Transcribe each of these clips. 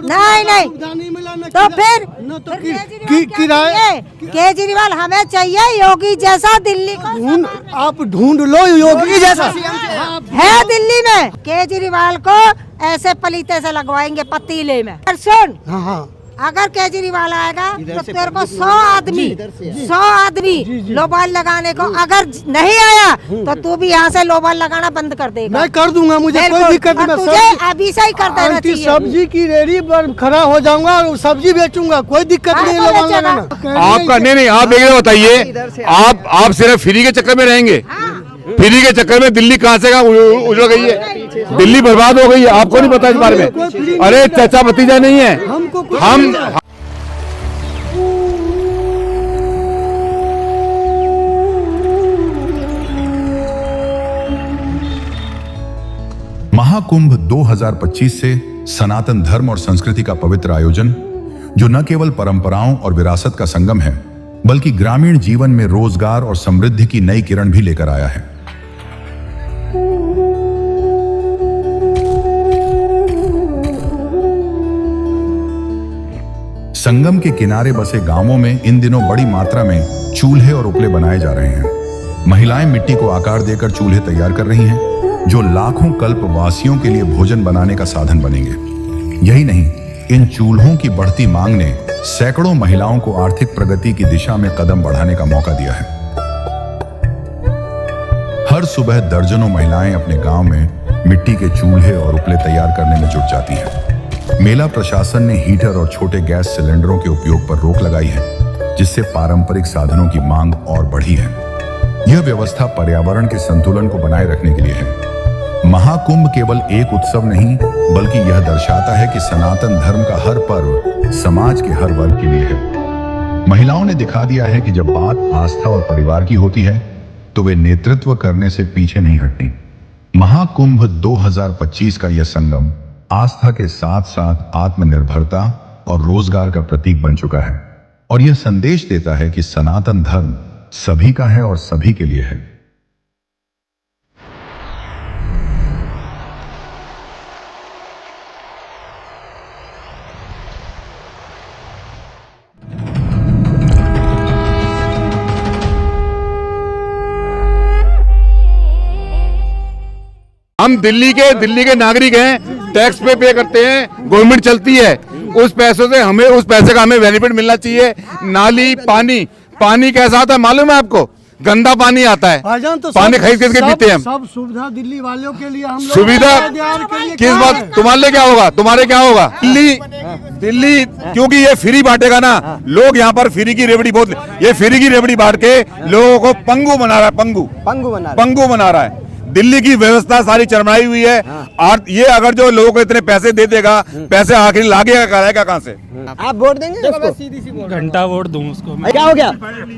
नहीं मिला न तो फिर किराए केजरीवाल हमें चाहिए योगी जैसा दिल्ली को आप ढूंढ लो योगी जैसा है दिल्ली में। केजरीवाल को ऐसे पलीते से लगवाएंगे पतीले में। सुन, हाँ अगर केजरीवाल आएगा तो तेरे को 100 आदमी लोबाल लगाने को, अगर नहीं आया तो तू भी यहाँ से लोबाल लगाना बंद कर देगा। मैं कर दूंगा, मुझे कोई दिक्कत नहीं। तुझे अभी से ही कर देना चाहिए। सब्जी की रेडी पर खड़ा हो जाऊंगा और सब्जी बेचूंगा, कोई दिक्कत नहीं लोबाल लगाना। आपका नहीं, आप एक बताइए, आप सिर्फ फ्री के चक्कर में रहेंगे? फ्री के चक्कर में दिल्ली कहाँ से उजड़ गई है? दिल्ली बर्बाद हो गई है, आपको नहीं पता इस बारे में? अरे चाचा भतीजा नहीं है हम। महाकुंभ 2025 से सनातन धर्म और संस्कृति का पवित्र आयोजन, जो न केवल परंपराओं और विरासत का संगम है, बल्कि ग्रामीण जीवन में रोजगार और समृद्धि की नई किरण भी लेकर आया है। संगम के किनारे बसे गांवों में इन दिनों बड़ी मात्रा में चूल्हे और उपले बनाए जा रहे हैं। महिलाएं मिट्टी को आकार देकर चूल्हे तैयार कर रही हैं, जो लाखों कल्पवासियों के लिए भोजन बनाने का साधन बनेंगे। यही नहीं, इन चूल्हों की बढ़ती मांग ने सैकड़ों महिलाओं को आर्थिक प्रगति की दिशा में कदम बढ़ाने का मौका दिया है। हर सुबह दर्जनों महिलाएं अपने गांव में मिट्टी के चूल्हे और उपले तैयार करने में जुट जाती हैं। मेला प्रशासन ने हीटर और छोटे गैस सिलेंडरों के उपयोग पर रोक लगाई है, जिससे पारंपरिक साधनों की मांग और बढ़ी है। यह व्यवस्था पर्यावरण के संतुलन को बनाए रखने के लिए है। महाकुंभ केवल एक उत्सव नहीं, बल्कि यह दर्शाता है कि सनातन धर्म का हर पर्व समाज के हर वर्ग के लिए है। महिलाओं ने दिखा दिया है कि जब बात आस्था और परिवार की होती है, तो वे नेतृत्व करने से पीछे नहीं हटती। महाकुंभ 2025 का यह संगम आस्था के साथ साथ आत्मनिर्भरता और रोजगार का प्रतीक बन चुका है, और यह संदेश देता है कि सनातन धर्म सभी का है और सभी के लिए है। हम दिल्ली के नागरिक हैं, टैक्स पे करते हैं, गवर्नमेंट चलती है। उस पैसों से उस पैसे का हमें बेनिफिट मिलना चाहिए। नाली पानी कैसा आता है मालूम है आपको? गंदा पानी आता है। तो पानी खरीद के पीते हैं हम। सब सुविधा दिल्ली वालों के लिए, हम लोग सुविधा किस बात? तुम्हारे क्या होगा? दिल्ली क्योंकि ये फ्री बांटेगा ना, लोग यहाँ पर फ्री की रेवड़ी ये फ्री की रेवड़ी बांट के लोगों को पंगु बना रहा है, पंगु बना रहा है। दिल्ली की व्यवस्था सारी चरमराई हुई है। और ये अगर जो लोगों को इतने पैसे दे देगा, पैसे आखिर लागेगा कहाँ से? आप वोट देंगे उसको? घंटा वोट दूं उसको। क्या हो गया?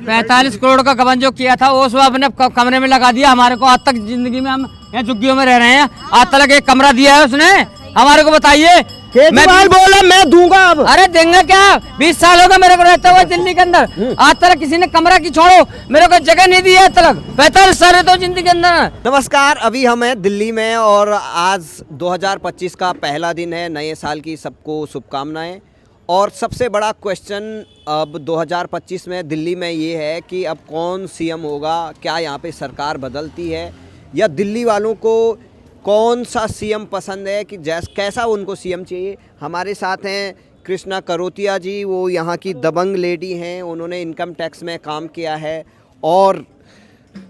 45 करोड़ का गबन जो किया था वो अपने कमरे में लगा दिया। हमारे को आज तक जिंदगी में, हम यहाँ झुग्गियों में रह रहे हैं, आज तक एक कमरा दिया है उसने हमारे को? बताइए। केजरीवाल बोला मैं दूंगा। अब अरे देंगे क्या? 20 साल हो गए मेरे को रहते हुए दिल्ली के अंदर, आज तक किसी ने कमरा की छोड़ो मेरे को जगह नहीं दी है। आज तक 45 साल है तो जिंदगी के अंदर। नमस्कार, अभी हम हैं दिल्ली में और आज 2025 का पहला दिन है। नए साल की सबको शुभकामनाएं। और सबसे बड़ा क्वेश्चन अब 2025 में दिल्ली में ये है कि अब कौन सीएम होगा? क्या यहाँ पे सरकार बदलती है, या दिल्ली वालों को कौन सा सीएम पसंद है, कि कैसा उनको सीएम चाहिए? हमारे साथ हैं कृष्णा करोतिया जी, वो यहाँ की दबंग लेडी हैं, उन्होंने इनकम टैक्स में काम किया है। और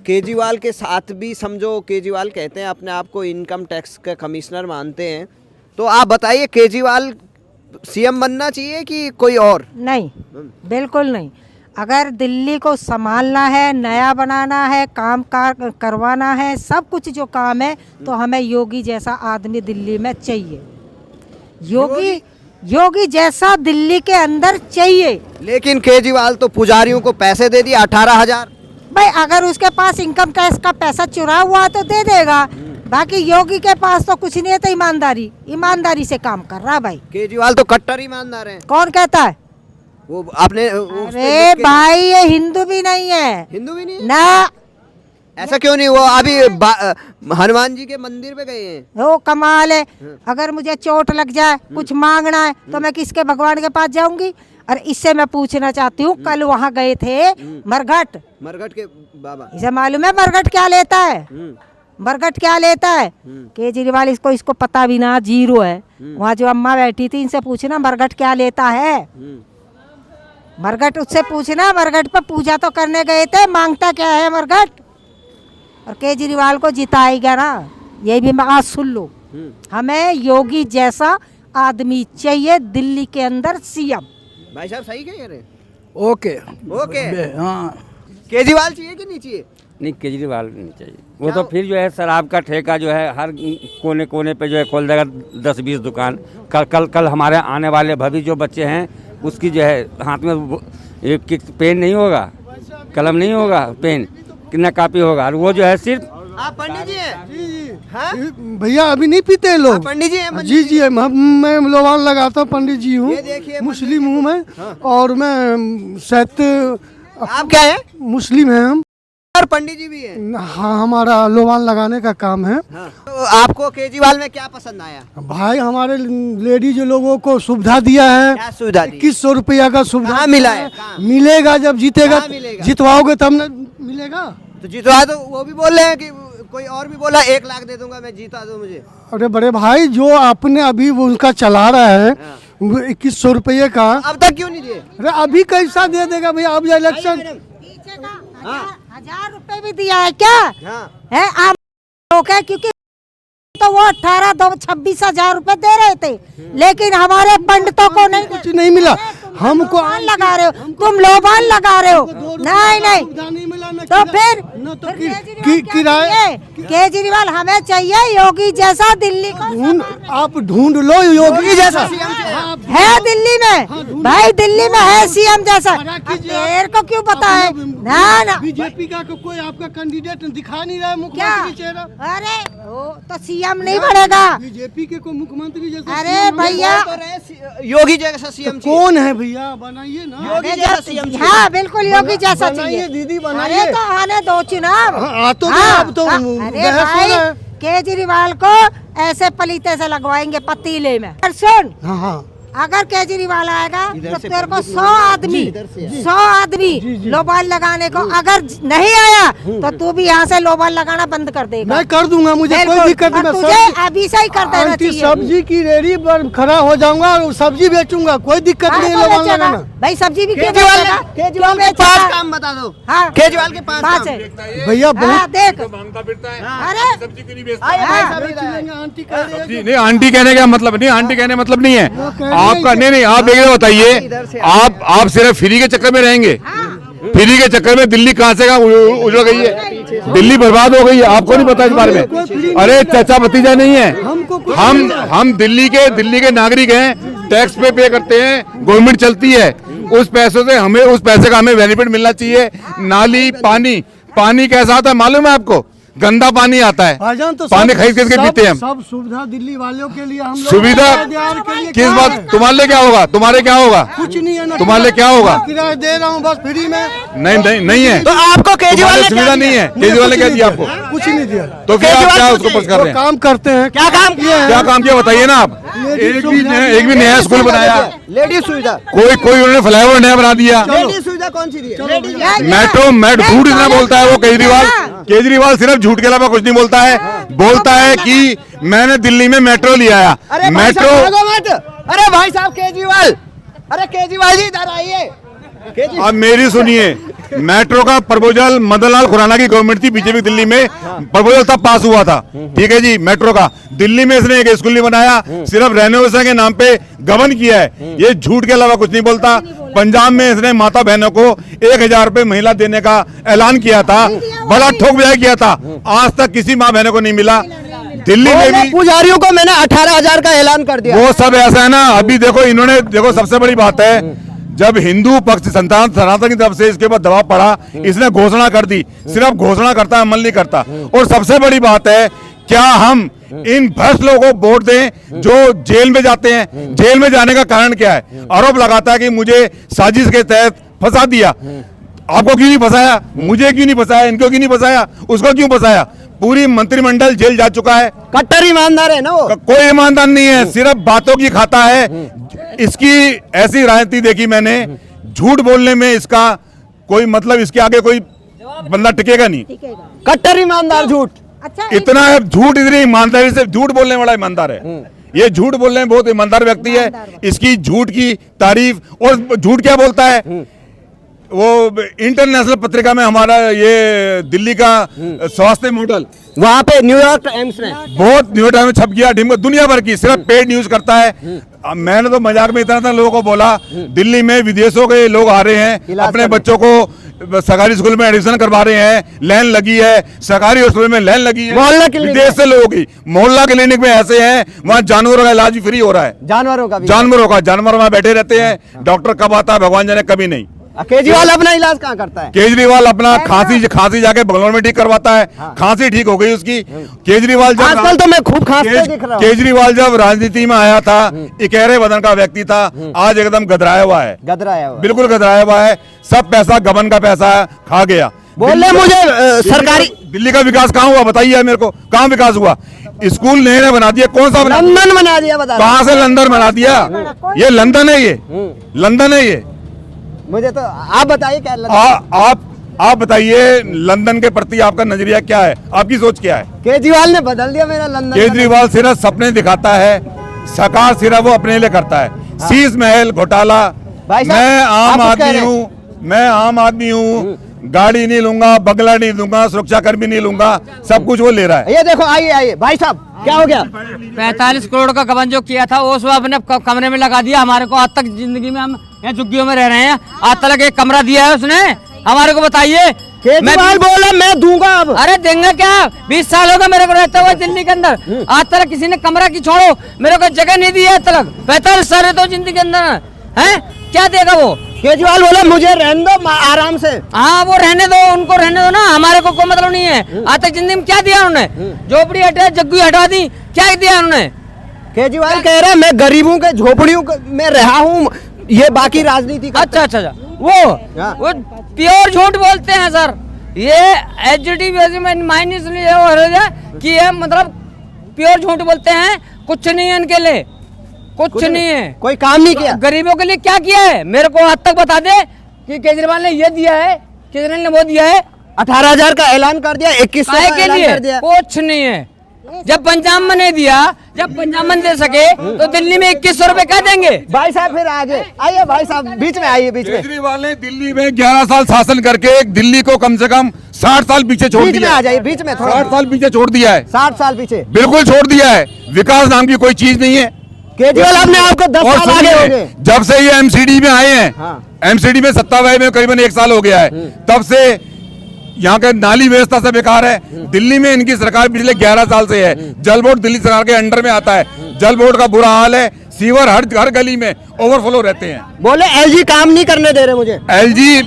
केजरीवाल के साथ भी समझो, केजरीवाल कहते हैं अपने आप को इनकम टैक्स का कमिश्नर मानते हैं। तो आप बताइए, केजरीवाल सीएम बनना चाहिए कि कोई और? नहीं, बिल्कुल नहीं। अगर दिल्ली को संभालना है, नया बनाना है, काम करवाना है, सब कुछ जो काम है, तो हमें योगी जैसा आदमी दिल्ली में चाहिए। योगी जैसा दिल्ली के अंदर चाहिए। लेकिन केजरीवाल तो पुजारियों को पैसे दे दिए 18,000। भाई अगर उसके पास इनकम टैक्स का पैसा चुरा हुआ तो दे देगा, बाकी योगी के पास तो कुछ नहीं है। तो ईमानदारी से काम कर रहा भाई। केजरीवाल तो कट्टर ईमानदार है। कौन कहता है? वो आपने अरे भाई ये हिंदू भी नहीं है। हिंदू भी नहीं है ना, ऐसा क्यों नहीं हुआ? अभी हनुमान जी के मंदिर पे गए हैं। वो कमाल है। अगर मुझे चोट लग जाए, कुछ मांगना है, तो मैं किसके भगवान के पास जाऊंगी? और इससे मैं पूछना चाहती हूँ, कल वहाँ गए थे मरघट के बाबा, इसे मालूम है मरघट क्या लेता है? मरघट क्या लेता है? केजरीवाल इसको पता भी ना, जीरो है। वहाँ जो अम्मा बैठी थी, इनसे पूछना मरघट क्या लेता है। मरघट उससे पूछना, मरघट पर पूजा तो करने गए थे, मांगता क्या है मरघट? और केजरीवाल को जिताएगा ना, ये भी मैं आज सुन लो। हमें योगी जैसा आदमी चाहिए दिल्ली के अंदर सीएम। भाई साहब सही कह रहे हैं? Okay okay. हाँ केजरीवाल चाहिए कि नहीं चाहिए? नहीं, केजरीवाल नहीं चाहिए। वो तो फिर जो है शराब का ठेका जो है हर कोने कोने पे जो है खोल देगा 10-20 दुकान। कल हमारे आने वाले भविष्य जो बच्चे हैं उसकी जो है हाथ में एक पेन नहीं होगा, कलम नहीं होगा, पेन कितना कापी होगा। और वो जो है सिर्फ आप पंडित जी हैं? हाँ? भैया अभी नहीं पीते हैं लोग। आप पंडित जी हैं? जी जी मैं लोबान लगाता हूँ, पंडित जी हूँ, ये देखिए मुस्लिम हूँ मैं। और मैं शायद आप क्या है? मुस्लिम हैं हम, और पंडित जी भी हैं। हाँ हमारा लोबान लगाने का काम है। हाँ। तो आपको केजरीवाल में क्या पसंद आया? भाई हमारे लेडीज लोगों को सुविधा दिया है। क्या सुविधा दी? 2100 रुपया का सुविधा कहाँ मिला है? कहाँ? मिलेगा जब जीतेगा, कहाँ मिलेगा? जितवाओगे तब न मिलेगा। तो जितवा तो वो भी बोल रहे हैं कि कोई और भी बोला 1 लाख दे दूंगा मैं, जीता दो मुझे। अरे बड़े भाई जो आपने अभी वो उनका चला रहा है 2100 रुपये का, अब तक क्यों नहीं दिए? अरे अभी कैसा दे देगा भैया? अब इलेक्शन पीछे का 1000 रुपए भी दिया है क्या? हाँ। है आप लोग है, क्योंकि तो वो 26,000 रुपए दे रहे थे, लेकिन हमारे पंडितों को नहीं, कुछ नहीं मिला हमको। लोबान लगा रहे हो तुम, लोबान लगा रहे हो। नहीं नहीं, नहीं मिला न तो फिर तो केजरीवाल क्या किराए चाहिए? केजरीवाल हमें चाहिए योगी जैसा दिल्ली को आप ढूंढ लो योगी जैसा है दिल्ली में। भाई दिल्ली में है सीएम जैसा, अब तेरे को क्यों पता है? ना ना, बीजेपी का कोई आपका कैंडिडेट दिखा नहीं रहा है, क्या? मुख्यमंत्री चेहरा। अरे वो तो सीएम नहीं बनेगा। बीजेपी के को मुख्यमंत्री जैसा अरे CM भैया, तो रहे योगी जैसा सीएम कौन है भैया? बनाइए ना। योगी जैसा सीएम चाहिए। हाँ बिल्कुल योगी जैसा बनाइए चाहिए। दीदी, अरे बनाइए। तो आने दो चुनाव। हाँ, आ तो गए, हाँ, अब तो हाँ, बहस अरे हो भाई रहा है। केजरीवाल को ऐसे पलीते से लगवाएंगे पतीले में। और सुन, हाँ हाँ अगर केजरीवाल आएगा तो तेरे को 100 आदमी लोबान लगाने को, अगर नहीं आया तो तू भी यहाँ से लोबान लगाना बंद कर देगा। मैं कर दूंगा, मुझे कोई बिल्कुल, दिक्कत और नहीं। तुझे अभी से ही कर देना आंटी चाहिए। सब्जी की रेडी पर खड़ा हो जाऊंगा और सब्जी बेचूंगा, कोई दिक्कत हाँ, नहीं तो लोबान बेचेगा। लगाना। भाई सब्जी भी क्यों केजरीवाल बेचेगा? केजरीवाल के बेचेगा? 5 काम बता दो। हाँ, केजरीवाल के 5 पाँच काम। है। भैया हाँ, बहुत देख, मांगता फिरता है, अरे सब्जी क्यों नहीं बेचता? आइए भाई हाँ। साहब इधर आइए। आंटी कह रही है जी, नहीं आंटी कहने का मतलब नहीं, आंटी कहने मतलब नहीं है कह रही आपका। है नहीं नहीं, आप एक बात बताइए, इधर से आप सिर्फ फ्री के चक्कर में रहेंगे? फ्री के चक्कर में दिल्ली कहाँ से उजड़ गई है? दिल्ली बर्बाद हो गई है, आपको नहीं पता इस बारे में? अरे चाचा भतीजा नहीं है, हमको कुछ हम दिल्ली के नागरिक हैं, टैक्स पे करते हैं, गवर्नमेंट चलती है, उस पैसों से हमें, उस पैसे का हमें बेनिफिट मिलना चाहिए। नाली पानी कैसा आता है मालूम है आपको? गंदा पानी आता है, भाईजान तो पानी खरीद के पीते हैं हम। सब सुविधा दिल्ली वालों के लिए, हम लोग सुविधा किराएदार के लिए किस क्या बात? है? तुम्हारे लिए क्या होगा? तुम्हारे क्या होगा? कुछ नहीं है ना, तुम्हारे लिए क्या होगा? किराया दे रहा हूँ बस फ्री में। नहीं है, तो आपको केजरीवाल तुम्हारे ने सुविधा क्या नहीं दिया? है। केजरीवाल ने क्या दिया आपको? कुछ नहीं दिया। तो फिर आप केजरीवाल क्या को उसको पर्स कर वो रहे हैं? काम करते हैं। क्या काम किया है? क्या काम किया बताइए ना आप। एक भी नया स्कूल बनाया, लेडीज सुविधा। कोई उन्होंने फ्लाईओवर नया बना दिया। लेडीज सुविधा कौन सी दी है? मेट्रो झूठ इतना बोलता है वो केजरीवाल सिर्फ झूठ के अलावा कुछ नहीं बोलता है। बोलता है कि मैंने दिल्ली में मेट्रो लिया है। अरे भाई मेट्रो साहब, भागो मत। अरे भाई साहब केजरीवाल, अरे केजरीवाल जी इधर आइए। अब मेरी सुनिए, मेट्रो का प्रपोजल मदनलाल खुराना की गवर्नमेंट थी बीजेपी दिल्ली में, प्रपोजल तब पास हुआ था, ठीक है जी। मेट्रो का दिल्ली में इसने एक स्कूल नहीं बनाया, सिर्फ रेनोवेशन के नाम पे गबन किया है। ये झूठ के अलावा कुछ नहीं बोलता। पंजाब में इसने माता बहनों को 1000 रुपए महीना देने का ऐलान किया था, बड़ा ठोक बजाय किया था, आज तक किसी माँ बहनों को नहीं मिला। दिल्ली में भी पुजारियों को मैंने 18,000 का ऐलान कर दिया। वो सब ऐसा है ना। अभी देखो सबसे बड़ी बात है, जब हिंदू पक्ष सनातन की तरफ से इसके ऊपर दबाव पड़ा, इसने घोषणा कर दी। सिर्फ घोषणा करता है, अमल नहीं करता। और सबसे बड़ी बात है, क्या हम इन भ्रष्ट लोगों को वोट दें जो जेल में जाते हैं? जेल में जाने का कारण क्या है? आरोप लगाता है कि मुझे साजिश के तहत फंसा दिया। आपको क्यों नहीं फंसाया, मुझे क्यों नहीं फंसाया, इनको क्यों नहीं फंसाया, उसको क्यों फंसाया? पूरी मंत्रिमंडल जेल जा चुका है। कट्टर ईमानदार है ना वो। कोई ईमानदार नहीं है, सिर्फ बातों की खाता है। इसकी ऐसी राजनीति देखी मैंने, झूठ बोलने में इसका कोई मतलब, इसके आगे कोई बंदा टिकेगा नहीं। कट्टर ईमानदार झूठ। अच्छा इतना झूठ, इतनी ईमानदारी से झूठ बोलने वाला ईमानदार है। ये झूठ बोलने में बहुत ईमानदार व्यक्ति है। इसकी झूठ की तारीफ, और झूठ क्या बोलता है, वो इंटरनेशनल पत्रिका में हमारा ये दिल्ली का स्वास्थ्य मॉडल वहाँ पे न्यूयॉर्क टाइम्स में बहुत न्यूयॉर्क टाइम्स में छप गया, दुनिया भर की सिर्फ पेड न्यूज करता है। अब मैंने तो मजाक में इतना लोगों को बोला, दिल्ली में विदेशों के लोग आ रहे हैं, अपने बच्चों को सरकारी स्कूल में एडमिशन करवा रहे हैं, लाइन लगी है, सरकारी हॉस्पिटल में लाइन लगी है, मोहल्ला क्लिनिक विदेश से लोगों की। मोहल्ला क्लिनिक में ऐसे हैं, वहाँ जानवरों का इलाज भी फ्री हो रहा है, जानवरों का भी। जानवर वहाँ बैठे रहते हैं, डॉक्टर कब आता है भगवान जाने, कभी नहीं। केजरीवाल अपना इलाज कहाँ करता है? केजरीवाल अपना खांसी जाके बंगलोर में ठीक करवाता है। खांसी ठीक हो गई उसकी। केजरीवाल आजकल तो मैं खूब खांसते दिख रहा हूँ। केजरीवाल जब राजनीति में आया था, इकहरे बदन का व्यक्ति था, आज एकदम गदराया हुआ है, गदराया हुआ। बिल्कुल गदराया हुआ है। सब पैसा गबन का पैसा खा गया। बोले मुझे सरकारी दिल्ली का विकास कहाँ हुआ बताइए मेरे को, कहाँ विकास हुआ? स्कूल नए बना दिया, कौन सा बना? लंदन बना दिया, बता। कहाँ से लंदन बना दिया? ये लंदन है, ये लंदन है ये। मुझे तो आप बताइए क्या आप बताइए लंदन के प्रति आपका नजरिया क्या है, आपकी सोच क्या है? केजरीवाल ने बदल दिया मेरा लंदन। केजरीवाल सिर्फ सपने दिखाता है, साकार सिर्फ वो अपने लिए करता है। शीश महल घोटाला, मैं आम आदमी हूँ, गाड़ी नहीं लूंगा, बंगला नहीं दूंगा, सुरक्षा कर्मी नहीं लूंगा, सब कुछ वो ले रहा है। ये देखो, आइए भाई साहब, क्या हो गया? 45 करोड़ का गबन जो किया था वो उसमें अपने कमरे में लगा दिया। हमारे को आज तक जिंदगी में, हम यहाँ झुग्गियों में रह रहे हैं, आज तक एक कमरा दिया है उसने हमारे को, बताइए। केजरीवाल बोला मैं दूंगा अब। अरे देंगे क्या, 20 साल हो गए मेरे को रहते हुए दिल्ली के अंदर, आज तक किसी ने कमरा की छोड़ो मेरे को जगह नहीं दी है। आज तक 45 साल तो जिंदगी के अंदर है, क्या देगा वो? केजरीवाल बोला मुझे रहने दो आराम से। हाँ वो रहने दो, उनको रहने दो ना, हमारे को कोई मतलब नहीं है। आज तक जिंदगी में क्या दिया उन्होंने? झोपड़ी हटा, जग्गू हटा दी, क्या दिया उन्होंने? केजरीवाल कह रहा है मैं गरीबों के झोपड़ियों में रहा हूँ, ये बाकी राजनीति का। अच्छा, वो प्योर झूठ बोलते हैं सर। ये एचडी माइनस कि ये मतलब प्योर झूठ बोलते हैं, कुछ नहीं है इनके लिए, कुछ नहीं है, कोई काम नहीं किया। गरीबों के लिए क्या किया है मेरे को आज तक बता दे कि केजरीवाल ने ये दिया है, केजरीवाल ने वो दिया है। 18,000 का ऐलान कर दिया, 2100 का के ऐलान लिए कर दिया। कुछ नहीं है। जब पंजाब में नहीं दिया, जब पंजाब में दे सके तो दिल्ली में 2100 रुपए क्या देंगे? भाई साहब फिर आगे आइए, भाई साहब बीच में आइए, बीच में। केजरीवाल ने दिल्ली में 11 साल शासन करके दिल्ली को कम से कम 60 साल पीछे छोड़ बीच में दिया। आ जाइए, बीच में थोड़ा। 60 साल पीछे छोड़ दिया है, 60 साल पीछे बिल्कुल छोड़ दिया है। विकास नाम की कोई चीज नहीं है। केजरीवाल अपने आपको 10 और साल आगे हो गए। जब से ये एमसीडी में आए हैं, हाँ। एमसीडी में सत्तावाई में करीबन 1 साल हो गया है, तब से यहाँ के नाली व्यवस्था से बेकार है। दिल्ली में इनकी सरकार पिछले 11 साल से है। जल बोर्ड दिल्ली सरकार के अंडर में आता है, जल बोर्ड का बुरा हाल है। सीवर हर गली में ओवरफ्लो रहते हैं। बोले एलजी काम नहीं करने दे रहे मुझे। एलजी,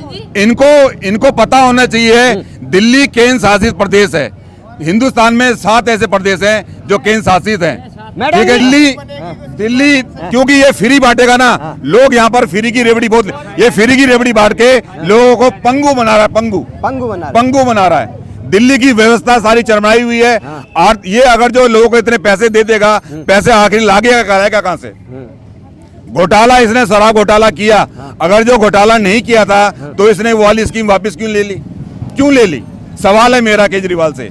इनको पता होना चाहिए, दिल्ली केंद्र शासित प्रदेश है। हिंदुस्तान में 7 ऐसे प्रदेश हैं जो केंद्र शासित हैं। ठीक है, दिल्ली क्योंकि ये फ्री बांटेगा ना, लोग यहाँ पर फ्री की रेवड़ी बहुत, ये फ्री की रेवड़ी बांट के लोगों को पंगु बना रहा है, पंगु बना रहा है। दिल्ली की व्यवस्था सारी चरमराई हुई है। और ये अगर जो लोगों को इतने पैसे दे देगा, पैसे आखिर लागेगा कराएगा कहाँ से? घोटाला, इसने शराब घोटाला किया। अगर जो घोटाला नहीं किया था तो इसने वो वाली स्कीम वापस क्यों ले ली? सवाल है मेरा केजरीवाल से।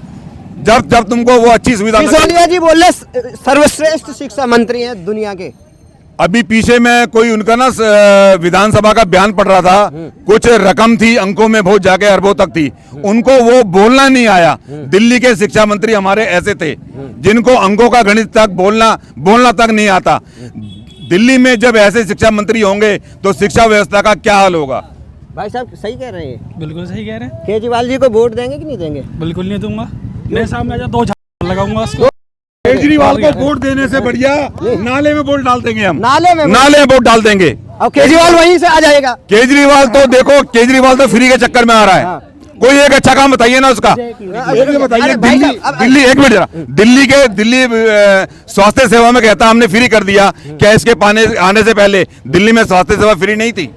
जब तुमको वो अच्छी सुविधा, सिसोदिया जी बोले सर्वश्रेष्ठ शिक्षा मंत्री हैं दुनिया के। अभी पीछे में कोई उनका ना विधानसभा का बयान पढ़ रहा था, कुछ रकम थी, अंकों में बहुत जाके अरबों तक थी, उनको वो बोलना नहीं आया। दिल्ली के शिक्षा मंत्री हमारे ऐसे थे जिनको अंकों का गणित तक बोलना तक नहीं आता। दिल्ली में जब ऐसे शिक्षा मंत्री होंगे तो शिक्षा व्यवस्था का क्या हाल होगा? भाई साहब सही कह रहे हैं, बिल्कुल सही कह रहे हैं। केजरीवाल जी को वोट देंगे कि नहीं देंगे? बिल्कुल नहीं दूंगा, मेरे सामने 2 झाड़ लगाऊंगा उसको। केजरीवाल को वोट देने से बढ़िया नाले में वोट डाल देंगे हम, नाले में वोट डाल देंगे। अब केजरीवाल वहीं से आ जाएगा। केजरीवाल तो देखो, केजरीवाल तो फ्री के चक्कर में आ रहा है। कोई एक अच्छा काम बताइए ना उसका, बताइए। दिल्ली एक मिनट जरा, दिल्ली स्वास्थ्य सेवा में कहता हमने फ्री कर दिया, क्या इसके आने से पहले दिल्ली में स्वास्थ्य सेवा फ्री नहीं थी?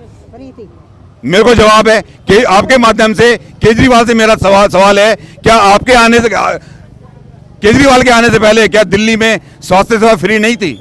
मेरे को जवाब है कि आपके माध्यम से केजरीवाल से मेरा सवाल है, क्या आपके आने से, केजरीवाल के आने से पहले क्या दिल्ली में स्वास्थ्य सेवा फ्री नहीं थी?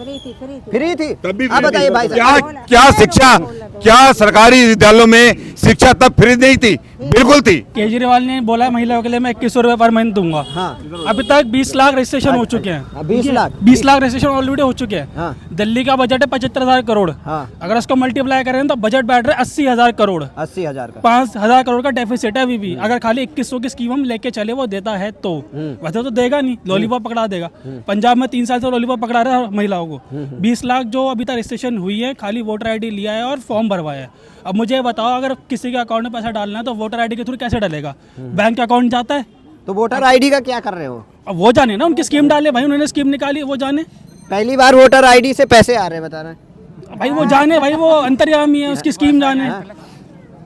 फ्री थी। तब भी आप बताइए भाई साहब। क्या शिक्षा, क्या सरकारी विद्यालयों में शिक्षा तब फ्री नहीं थी? बिल्कुल थी। केजरीवाल ने बोला है महिलाओं के लिए मैं 2100 रुपए पर महीने दूंगा। हाँ। अभी तक 20 लाख रजिस्ट्रेशन हो चुके हैं। 20 लाख 20 लाख रजिस्ट्रेशन ऑलरेडी हो चुके हैं। हाँ। दिल्ली का बजट है 75,000 करोड़। हाँ। अगर उसको मल्टीप्लाई करें तो बजट बैठ रहा है 80,000 करोड़। 80,000 का 5,000 करोड़ का डेफिसिट है अभी भी। अगर खाली 2100 की स्कीम हम लेके चले वो देता है तो, वैसे तो देगा नहीं, लॉलीपॉप पकड़ा देगा। पंजाब में 3 साल से लॉलीपॉप पकड़ा रहा है महिलाओं को। 20 लाख जो अभी तक रजिस्ट्रेशन हुई है, खाली वोटर आईडी लिया है और फॉर्म भरवाया है। अब मुझे बताओ, अगर किसी के अकाउंट में पैसा डालना है तो वोटर आईडी के थ्रू कैसे डालेगा? बैंक के अकाउंट जाता है। तो वोटर आईडी का क्या कर रहे हो? अब वो जाने ना, उनकी स्कीम डाले भाई, उन्होंने स्कीम निकाली, वो जाने पहली बार वोटर आईडी से पैसे आ रहे हैं, बता रहे हैं। भाई, वो जाने भाई, वो अंतर्यामी है, उसकी स्कीम जाने।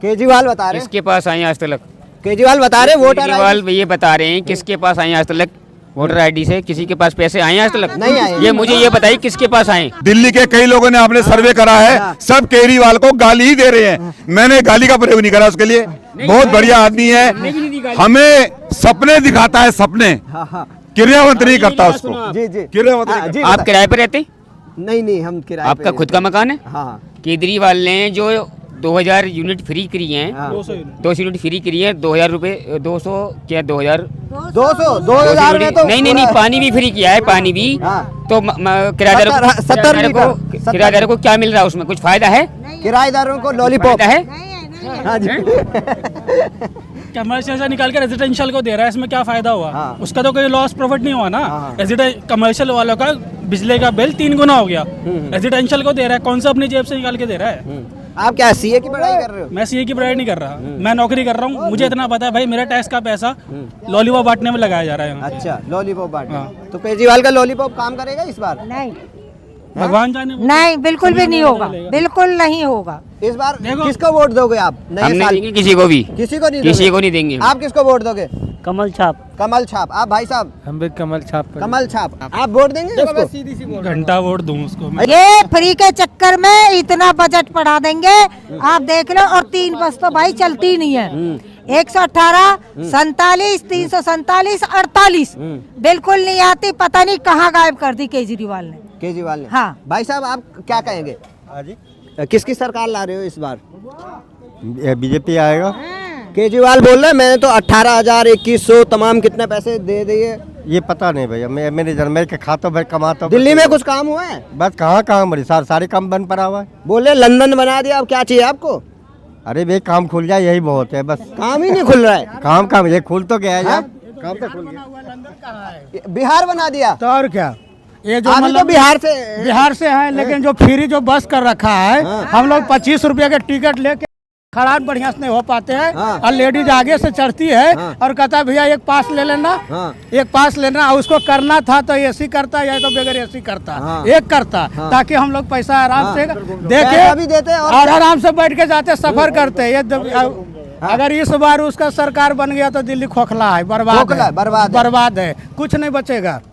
केजरीवाल बता रहे हैं। किसके पास आई आज तक? केजरीवाल बता रहे हैं वोटर केजरीवाल ये बता रहे हैं किसके पास आई आज तक वोटर आईडी से? किसी के पास पैसे आए आज तक? नहीं आए। ये मुझे ये बताइए किसके पास आए? दिल्ली के कई लोगों ने आपने सर्वे करा है, सब केजरीवाल को गाली ही दे रहे हैं। मैंने गाली का प्रयोग नहीं करा उसके लिए, बहुत बढ़िया आदमी है, हमें सपने दिखाता है, सपने, क्रियावंत नहीं करता उसको। जी जी क्रियावंत नहीं हाँ, करता। जी आप किराए पर रहते? नहीं हम किराए आपका पे खुद का मकान है? हाँ। केजरीवाल ने जो 2000 यूनिट फ्री करी हैं, हाँ। 200 यूनिट फ्री करी है, 2000 रुपए, 200 क्या 2000 2000 में तो नहीं पानी भी फ्री किया है, पानी भी। हाँ। तो किराएदारों को 70 लीटर। किराएदारों को क्या मिल रहा है उसमें? कुछ फायदा है? किराएदारों को लॉलीपॉप फायदा है? हाँ जी कमर्शियल से निकाल के रेजिडेंशियल को दे रहा है, इसमें क्या फायदा हुआ? हाँ। उसका तो कोई लॉस प्रॉफिट नहीं हुआ ना। हाँ। कमर्शियल वालों का बिजली का बिल 3 गुना हो गया, रेजिडेंशियल को दे रहा है, कौन सा अपनी जेब से निकाल के दे रहा है? आप क्या सीए की पढ़ाई कर रहे हो? मैं सीए की पढ़ाई नहीं कर रहा, मैं नौकरी कर रहा हूँ। मुझे इतना पता है भाई, मेरा टैक्स का पैसा लॉलीपॉप बांटने में लगाया जा रहा है यहाँ पे। अच्छा, लॉलीपॉप बांटना। हाँ। तो केजरीवाल का लॉलीपॉप काम करेगा इस बार? नहीं भगवान जाने। नहीं, बिल्कुल भी नहीं होगा, बिल्कुल नहीं होगा। इस बार देखो। किसको वोट दोगे आप? हम नए नहीं साल देंगे किसी को भी, किसी को नहीं किसी दोगे? को नहीं देंगे। आप किसको वोट दोगे? कमल छाप। कमल छाप। आप भाई साहब? हम भी कमल छाप कमल छाप। आप वोट देंगे उसको? घंटा वोट दूं उसको मैं। ये फ्री के चक्कर में इतना बजट बढ़ा देंगे, आप देख लो। और 3 बस तो भाई चलती नहीं है। 118, 47, 347, 48 बिल्कुल नहीं आती। पता नहीं कहाँ गायब कर दी केजरीवाल ने। केजरीवाल ने। हाँ। भाई साहब आप क्या कहेंगे? किसकी सरकार ला रहे हो इस बार? बीजेपी आएगा। केजरीवाल बोल रहे हैं मैंने तो 18,000, 2100 तमाम कितने पैसे दे दिए। ये पता नहीं भैया, मेरे जन्म के खातों भर कमाता हूँ। दिल्ली में कुछ काम हुआ है? बस कहाँ काम बड़ी सारे काम बंद पड़ा हुआ है। बोले लंदन बना दिया, अब क्या चाहिए आपको? अरे भाई काम खुल जाए यही बहुत है, बस काम ही नहीं खुल रहा है। काम ये खुल तो गया है हाँ? यार, काम तो खुल गया। बिहार बना दिया तो और क्या, ये जो आप तो मतलब बिहार से है, लेकिन जो फ्री जो बस कर रखा है, हम लोग 25 रुपये के टिकट लेके खड़ा बढ़िया से नहीं हो पाते हैं। हाँ। और लेडीज आगे से चढ़ती है और कहता है भैया एक पास ले लेना, एक पास लेना। उसको करना था तो एसी करता या तो बगैर एसी करता, एक करता, ताकि हम लोग पैसा आराम से पैसा भी देते देखे और आराम से बैठ के जाते सफर करते। ये अगर इस बार उसका सरकार बन गया तो दिल्ली खोखला है, बर्बाद है, कुछ नहीं बचेगा।